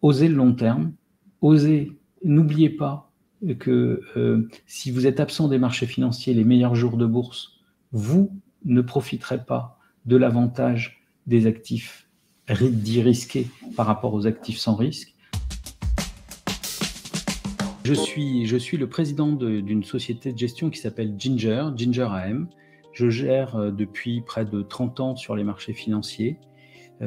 osez le long terme, osez, n'oubliez pas que si vous êtes absent des marchés financiers les meilleurs jours de bourse, vous ne profiterez pas de l'avantage des actifs dits risqués par rapport aux actifs sans risque. Je suis le président d'une société de gestion qui s'appelle Ginger AM. Je gère depuis près de 30 ans sur les marchés financiers.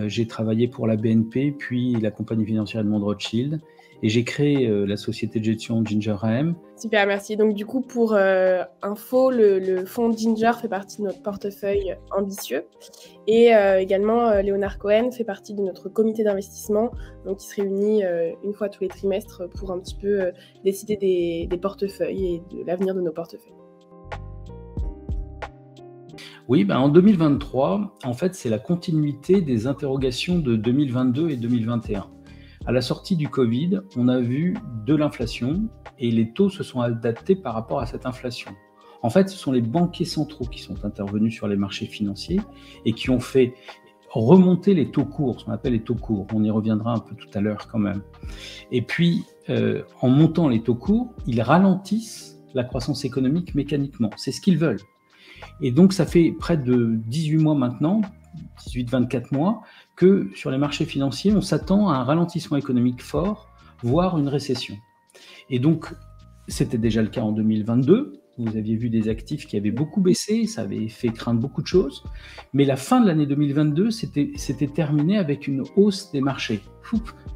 J'ai travaillé pour la BNP, puis la compagnie financière Edmond Rothschild, et j'ai créé la société de gestion Ginger AM. Super, merci. Donc du coup, pour info, le fonds Ginger fait partie de notre portefeuille ambitieux, et également Léonard Cohen fait partie de notre comité d'investissement, donc qui se réunit une fois tous les trimestres pour un petit peu décider des portefeuilles et de l'avenir de nos portefeuilles. Oui, en 2023, en fait, c'est la continuité des interrogations de 2022 et 2021. À la sortie du Covid, on a vu de l'inflation et les taux se sont adaptés par rapport à cette inflation. En fait, ce sont les banquiers centraux qui sont intervenus sur les marchés financiers et qui ont fait remonter les taux courts, ce qu'on appelle les taux courts. On y reviendra un peu tout à l'heure quand même. Et puis, en montant les taux courts, ils ralentissent la croissance économique mécaniquement. C'est ce qu'ils veulent. Et donc, ça fait près de 18 mois maintenant, 18-24 mois, que sur les marchés financiers, on s'attend à un ralentissement économique fort, voire une récession. Et donc, c'était déjà le cas en 2022. Vous aviez vu des actifs qui avaient beaucoup baissé, ça avait fait craindre beaucoup de choses. Mais la fin de l'année 2022, c'était terminé avec une hausse des marchés.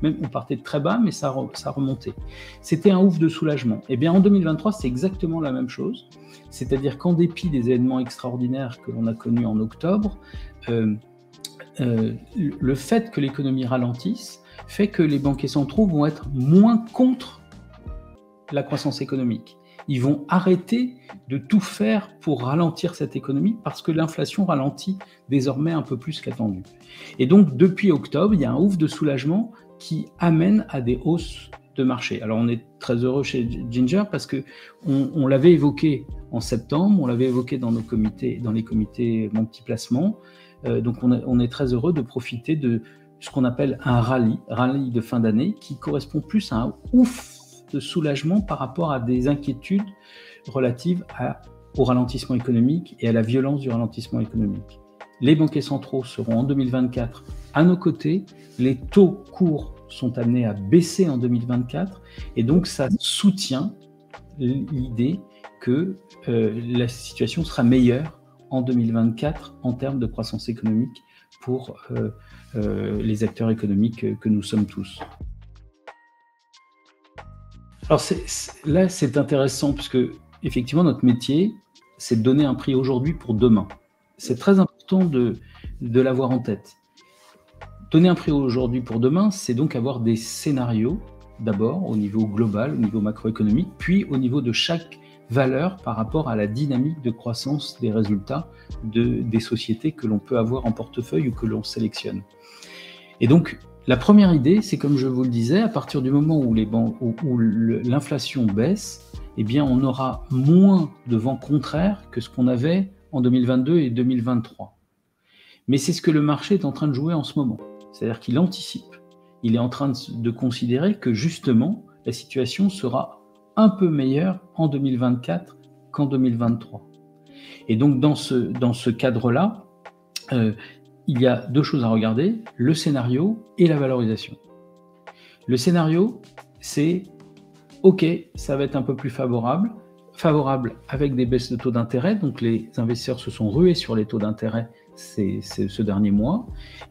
Même on partait de très bas, mais ça remontait. C'était un ouf de soulagement. Et bien en 2023, c'est exactement la même chose. C'est-à-dire qu'en dépit des événements extraordinaires que l'on a connus en octobre, le fait que l'économie ralentisse fait que les banquiers centraux vont être moins contre la croissance économique. Ils vont arrêter de tout faire pour ralentir cette économie parce que l'inflation ralentit désormais un peu plus qu'attendu. Et donc, depuis octobre, il y a un ouf de soulagement qui amène à des hausses de marché. Alors, on est très heureux chez Ginger parce que on l'avait évoqué en septembre, on l'avait évoqué dans les comités multi-placement. Donc, on est très heureux de profiter de ce qu'on appelle un rallye de fin d'année qui correspond plus à un ouf de soulagement par rapport à des inquiétudes relatives au ralentissement économique et à la violence du ralentissement économique. Les banquiers centraux seront en 2024 à nos côtés, les taux courts sont amenés à baisser en 2024 et donc ça soutient l'idée que la situation sera meilleure en 2024 en termes de croissance économique pour les acteurs économiques que nous sommes tous. Alors là, c'est intéressant parce que effectivement, notre métier, c'est de donner un prix aujourd'hui pour demain. C'est très important de l'avoir en tête. Donner un prix aujourd'hui pour demain, c'est donc avoir des scénarios, d'abord au niveau global, au niveau macroéconomique, puis au niveau de chaque valeur par rapport à la dynamique de croissance des résultats des sociétés que l'on peut avoir en portefeuille ou que l'on sélectionne. Et donc, la première idée, c'est comme je vous le disais, à partir du moment où l'inflation baisse, eh bien, on aura moins de vent contraire que ce qu'on avait en 2022 et 2023. Mais c'est ce que le marché est en train de jouer en ce moment. C'est-à-dire qu'il anticipe. Il est en train de considérer que justement, la situation sera un peu meilleure en 2024 qu'en 2023. Et donc, dans ce cadre-là, il y a deux choses à regarder, le scénario et la valorisation. Le scénario, c'est OK, ça va être un peu plus favorable avec des baisses de taux d'intérêt, donc les investisseurs se sont rués sur les taux d'intérêt ce dernier mois,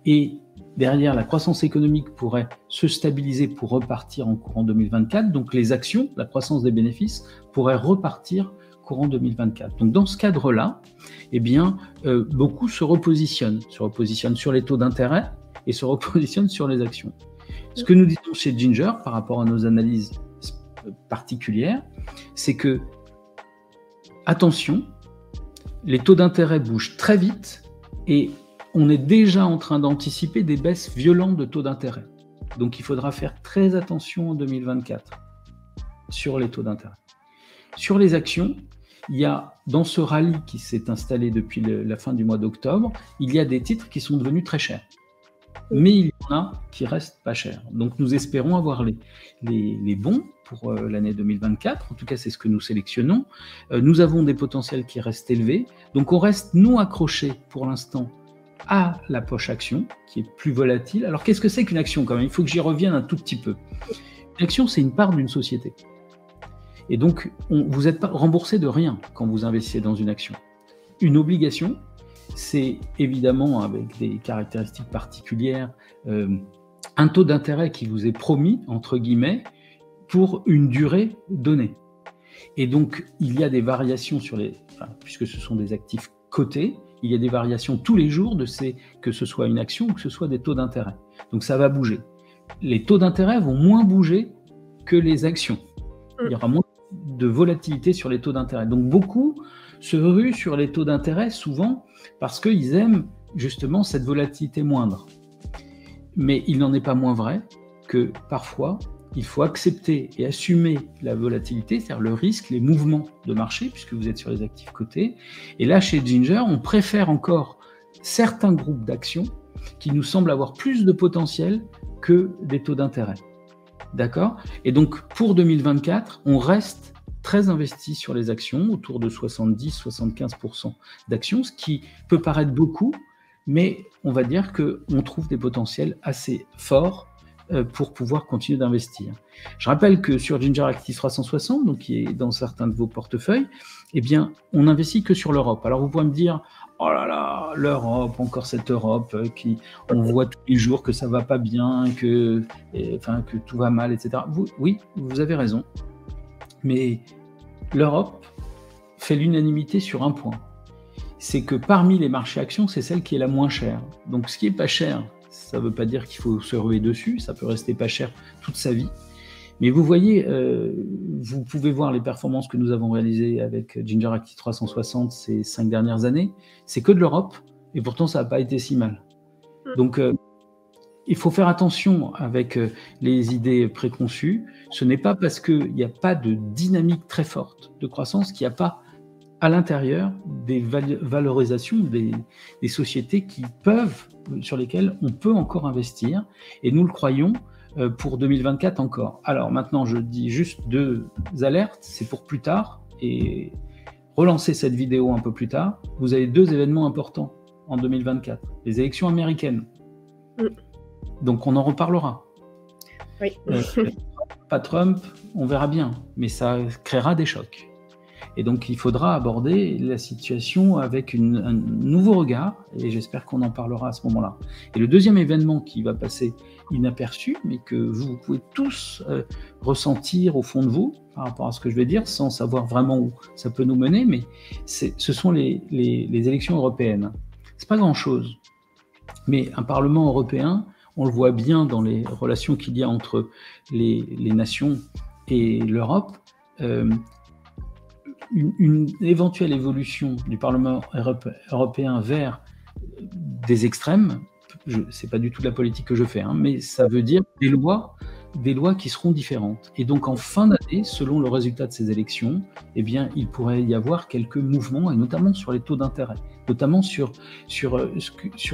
et derrière, la croissance économique pourrait se stabiliser pour repartir en courant 2024, donc les actions, la croissance des bénéfices, pourraient repartir courant 2024. Donc dans ce cadre-là, eh bien, beaucoup se repositionnent sur les taux d'intérêt et se repositionnent sur les actions. Ce que nous disons chez Ginger par rapport à nos analyses particulières, c'est que, attention, les taux d'intérêt bougent très vite et on est déjà en train d'anticiper des baisses violentes de taux d'intérêt. Donc il faudra faire très attention en 2024 sur les taux d'intérêt. Sur les actions, il y a, dans ce rallye qui s'est installé depuis la fin du mois d'octobre, il y a des titres qui sont devenus très chers. mais il y en a qui restent pas chers. Donc nous espérons avoir les bons pour l'année 2024. En tout cas, c'est ce que nous sélectionnons. Nous avons des potentiels qui restent élevés. Donc on reste, nous, accrochés pour l'instant à la poche action, qui est plus volatile. Alors qu'est-ce que c'est qu'une action quand même? Il faut que j'y revienne un tout petit peu. Une action, c'est une part d'une société. Et donc, vous n'êtes pas remboursé de rien quand vous investissez dans une action. Une obligation, c'est évidemment, avec des caractéristiques particulières, un taux d'intérêt qui vous est promis, entre guillemets, pour une durée donnée. Et donc, il y a des variations puisque ce sont des actifs cotés, il y a des variations tous les jours que ce soit une action ou que ce soit des taux d'intérêt. Donc, ça va bouger. Les taux d'intérêt vont moins bouger que les actions. Il y aura moins de volatilité sur les taux d'intérêt. Donc beaucoup se ruent sur les taux d'intérêt, souvent parce qu'ils aiment justement cette volatilité moindre. Mais il n'en est pas moins vrai que parfois, il faut accepter et assumer la volatilité, c'est-à-dire le risque, les mouvements de marché, puisque vous êtes sur les actifs cotés. Et là, chez Ginger, on préfère encore certains groupes d'actions qui nous semblent avoir plus de potentiel que des taux d'intérêt. D'accord? Et donc, pour 2024, on reste très investi sur les actions, autour de 70-75% d'actions, ce qui peut paraître beaucoup, mais on va dire qu'on trouve des potentiels assez forts pour pouvoir continuer d'investir. Je rappelle que sur Ginger Active 360, donc qui est dans certains de vos portefeuilles, eh bien, on n'investit que sur l'Europe. Alors, vous pouvez me dire, oh là là, l'Europe, encore cette Europe on voit tous les jours que ça va pas bien, que tout va mal, etc. Oui, vous avez raison. Mais l'Europe fait l'unanimité sur un point. C'est que parmi les marchés actions, c'est celle qui est la moins chère. Donc ce qui est pas cher, ça veut pas dire qu'il faut se ruer dessus, ça peut rester pas cher toute sa vie. Mais vous voyez, vous pouvez voir les performances que nous avons réalisées avec Ginger Active 360 ces 5 dernières années. C'est que de l'Europe, et pourtant ça n'a pas été si mal. Donc il faut faire attention avec les idées préconçues. Ce n'est pas parce qu'il n'y a pas de dynamique très forte de croissance qu'il n'y a pas à l'intérieur des valorisations des sociétés sur lesquelles on peut encore investir. Et nous le croyons pour 2024 encore. Alors maintenant, je dis juste 2 alertes, c'est pour plus tard, et relancer cette vidéo un peu plus tard. Vous avez 2 événements importants en 2024, les élections américaines. Donc on en reparlera. Oui. Pas Trump, on verra bien, mais ça créera des chocs. Et donc il faudra aborder la situation avec un nouveau regard, et j'espère qu'on en parlera à ce moment-là. Et le deuxième événement qui va passer inaperçu, mais que vous pouvez tous ressentir au fond de vous, par rapport à ce que je vais dire, sans savoir vraiment où ça peut nous mener, mais ce sont les élections européennes. C'est pas grand-chose, mais un Parlement européen, on le voit bien dans les relations qu'il y a entre les nations et l'Europe, une éventuelle évolution du Parlement européen vers des extrêmes, c'est pas du tout de la politique que je fais, mais ça veut dire des lois qui seront différentes. Et donc en fin d'année, selon le résultat de ces élections, eh bien, il pourrait y avoir quelques mouvements, et notamment sur les taux d'intérêt, notamment sur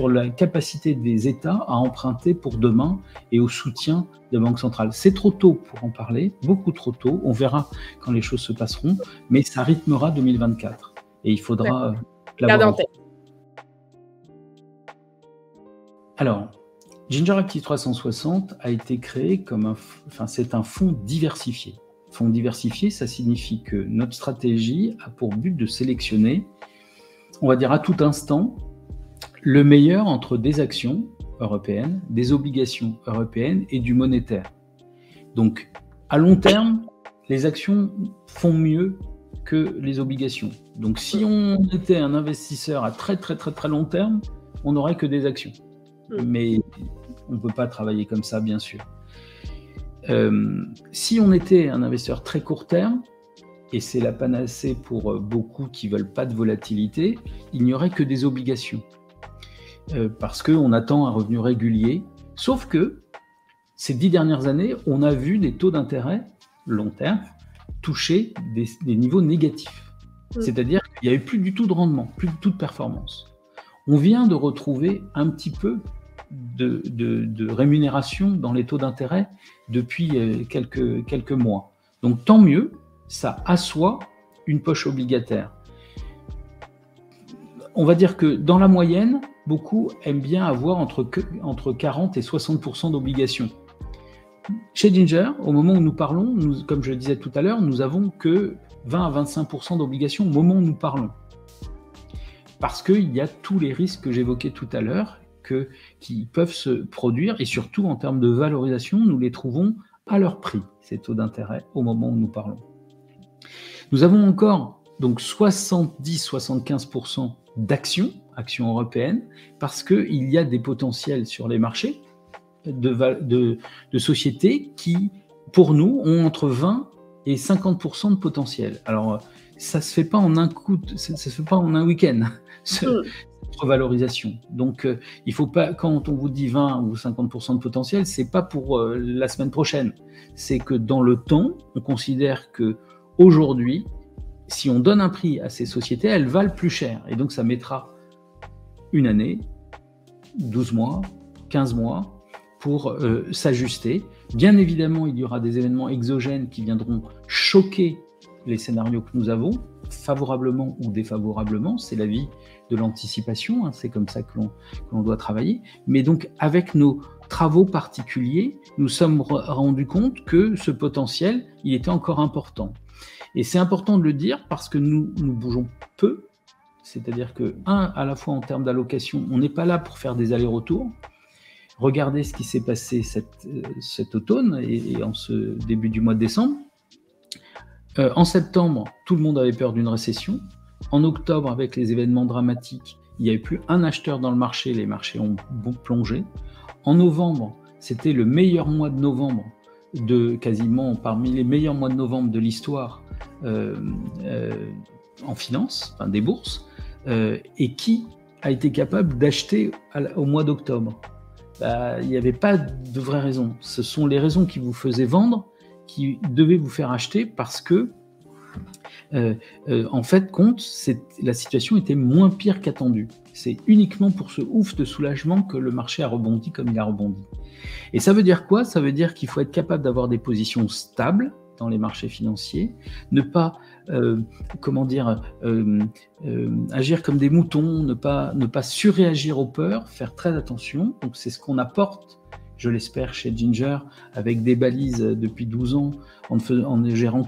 la capacité des États à emprunter pour demain et au soutien des banques centrales. C'est trop tôt pour en parler, beaucoup trop tôt. On verra quand les choses se passeront, mais ça rythmera 2024. Et il faudra l'avoir en tête. Alors, Ginger Active 360 a été créé c'est un fonds diversifié. Fonds diversifié, ça signifie que notre stratégie a pour but de sélectionner, on va dire à tout instant, le meilleur entre des actions européennes, des obligations européennes et du monétaire. Donc, à long terme, les actions font mieux que les obligations. Donc, si on était un investisseur à très très très très long terme, on n'aurait que des actions. Mais on ne peut pas travailler comme ça, bien sûr. Si on était un investisseur très court terme, et c'est la panacée pour beaucoup qui ne veulent pas de volatilité, il n'y aurait que des obligations. Parce qu'on attend un revenu régulier. Sauf que ces 10 dernières années, on a vu des taux d'intérêt long terme toucher des niveaux négatifs. C'est-à-dire qu'il n'y a eu plus du tout de rendement, plus du tout de performance. On vient de retrouver un petit peu de rémunération dans les taux d'intérêt depuis quelques mois. Donc tant mieux, ça assoit une poche obligataire. On va dire que dans la moyenne, beaucoup aiment bien avoir entre 40 et 60% d'obligations. Chez Ginger, au moment où nous parlons, comme je le disais tout à l'heure, nous avons que 20 à 25% d'obligations au moment où nous parlons. Parce qu'il y a tous les risques que j'évoquais tout à l'heure qui peuvent se produire, et surtout en termes de valorisation, nous les trouvons à leur prix, ces taux d'intérêt, au moment où nous parlons. Nous avons encore donc 70-75% d'actions européennes, parce qu'il y a des potentiels sur les marchés de sociétés qui, pour nous, ont entre 20 et 50% de potentiel. Alors, ça ne se fait pas en un coup, ça se fait pas en un week-end, cette revalorisation. Donc, il faut pas, quand on vous dit 20 ou 50% de potentiel, c'est pas pour la semaine prochaine. C'est que dans le temps, on considère que aujourd'hui, si on donne un prix à ces sociétés, elles valent plus cher. Et donc, ça mettra une année, 12 mois, 15 mois pour s'ajuster. Bien évidemment, il y aura des événements exogènes qui viendront choquer les scénarios que nous avons, favorablement ou défavorablement. C'est la vie de l'anticipation, hein, c'est comme ça que l'on doit travailler. Mais donc, avec nos travaux particuliers, nous sommes rendus compte que ce potentiel, il était encore important. Et c'est important de le dire parce que nous bougeons peu, c'est-à-dire que, à la fois en termes d'allocation, on n'est pas là pour faire des allers-retours. Regardez ce qui s'est passé cet automne et en ce début du mois de décembre. En septembre, tout le monde avait peur d'une récession. En octobre, avec les événements dramatiques, il n'y avait plus un acheteur dans le marché, les marchés ont plongé. En novembre, c'était le meilleur mois de novembre, quasiment parmi les meilleurs mois de novembre de l'histoire en finance, enfin des bourses, et qui a été capable d'acheter au mois d'octobre? Il n'y avait pas de vraie raison. Ce sont les raisons qui vous faisaient vendre qui devaient vous faire acheter parce que, en fait, la situation était moins pire qu'attendue. C'est uniquement pour ce ouf de soulagement que le marché a rebondi comme il a rebondi. Et ça veut dire quoi? Ça veut dire qu'il faut être capable d'avoir des positions stables dans les marchés financiers, ne pas agir comme des moutons, ne pas surréagir aux peurs, faire très attention. Donc c'est ce qu'on apporte, je l'espère, chez Ginger, avec des balises depuis 12 ans, en ne gérant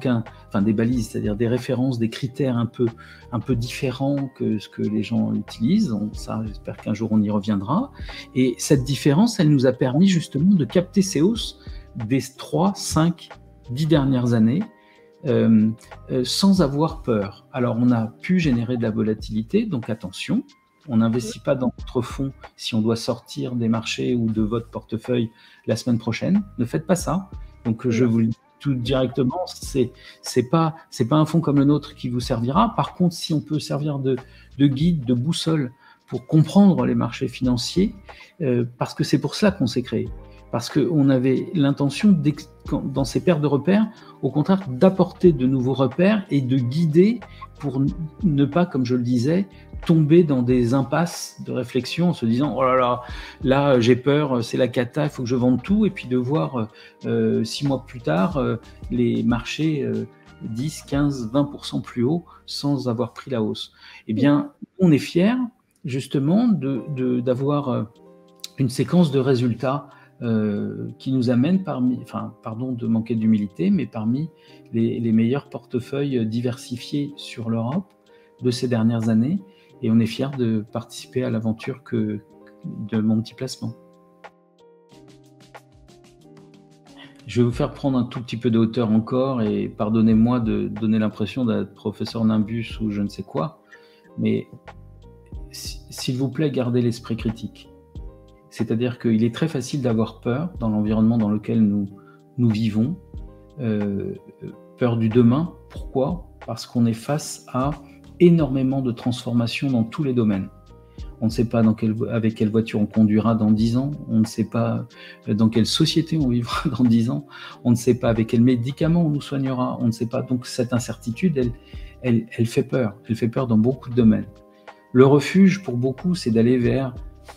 des balises, c'est-à-dire des références, des critères un peu différents que ce que les gens utilisent. Ça, j'espère qu'un jour on y reviendra. Et cette différence, elle nous a permis justement de capter ces hausses des 3, 5, 10 dernières années, sans avoir peur. Alors, on a pu générer de la volatilité, donc attention, on n'investit pas dans votre fonds si on doit sortir des marchés ou de votre portefeuille la semaine prochaine. Ne faites pas ça. Donc, je vous le dis tout directement, c'est pas un fonds comme le nôtre qui vous servira. Par contre, si on peut servir de guide, de boussole pour comprendre les marchés financiers, parce que c'est pour cela qu'on s'est créé. Parce qu'on avait l'intention, dans ces paires de repères, au contraire, d'apporter de nouveaux repères et de guider pour ne pas, comme je le disais, tomber dans des impasses de réflexion en se disant « Oh là, j'ai peur, c'est la cata, il faut que je vende tout » et puis de voir 6 mois plus tard les marchés 10, 15, 20% plus haut sans avoir pris la hausse. Eh bien, on est fiers justement d'avoir une séquence de résultats qui nous amène pardon de manquer d'humilité, mais parmi les meilleurs portefeuilles diversifiés sur l'Europe de ces dernières années, et on est fiers de participer à l'aventure de mon petit placement. Je vais vous faire prendre un tout petit peu de hauteur encore, et pardonnez-moi de donner l'impression d'être professeur Nimbus ou je ne sais quoi, mais s'il vous plaît, gardez l'esprit critique. C'est-à-dire qu'il est très facile d'avoir peur dans l'environnement dans lequel nous vivons, peur du demain. Pourquoi? Parce qu'on est face à énormément de transformations dans tous les domaines. On ne sait pas avec quelle voiture on conduira dans 10 ans, on ne sait pas dans quelle société on vivra dans 10 ans, on ne sait pas avec quels médicaments on nous soignera, on ne sait pas. Donc cette incertitude, elle fait peur. Elle fait peur dans beaucoup de domaines. Le refuge, pour beaucoup, c'est d'aller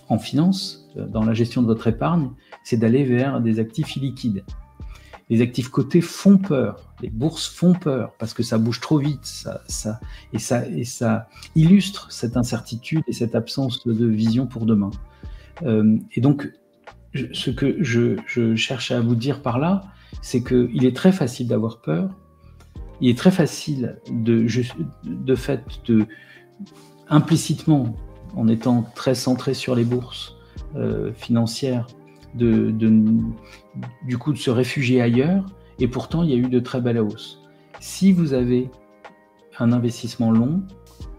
en finance, dans la gestion de votre épargne, c'est d'aller vers des actifs illiquides. Les actifs cotés font peur, les bourses font peur parce que ça bouge trop vite, ça illustre cette incertitude et cette absence de vision pour demain. Et donc, ce que je cherche à vous dire par là, c'est qu'il est très facile d'avoir peur, il est très facile de fait implicitement, en étant très centré sur les bourses financières, du coup de se réfugier ailleurs, et pourtant il y a eu de très belles hausses. Si vous avez un investissement long,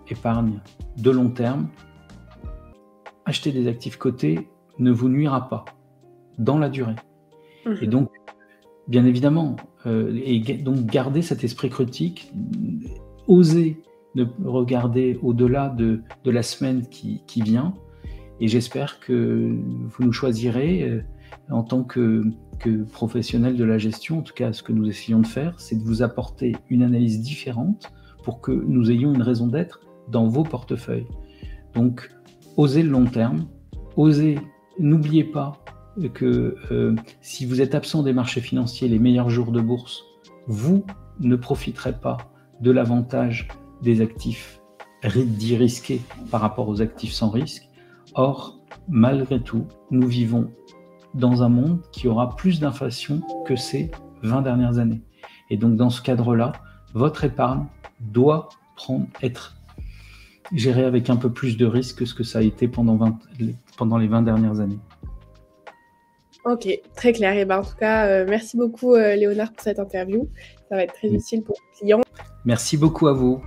épargne de long terme, acheter des actifs cotés ne vous nuira pas dans la durée. Et donc, bien évidemment, donc garder cet esprit critique, oser de regarder au-delà de la semaine qui vient, et j'espère que vous nous choisirez en tant que professionnel de la gestion. En tout cas, ce que nous essayons de faire, c'est de vous apporter une analyse différente pour que nous ayons une raison d'être dans vos portefeuilles. Donc, osez le long terme, osez, n'oubliez pas que si vous êtes absent des marchés financiers les meilleurs jours de bourse, vous ne profiterez pas de l'avantage des actifs dits risqués par rapport aux actifs sans risque. Or, malgré tout, nous vivons dans un monde qui aura plus d'inflation que ces 20 dernières années. Et donc, dans ce cadre-là, votre épargne doit être gérée avec un peu plus de risque que ce que ça a été pendant les 20 dernières années. Ok, très clair. Et en tout cas, merci beaucoup Léonard pour cette interview. Ça va être très utile pour les clients. Merci beaucoup à vous.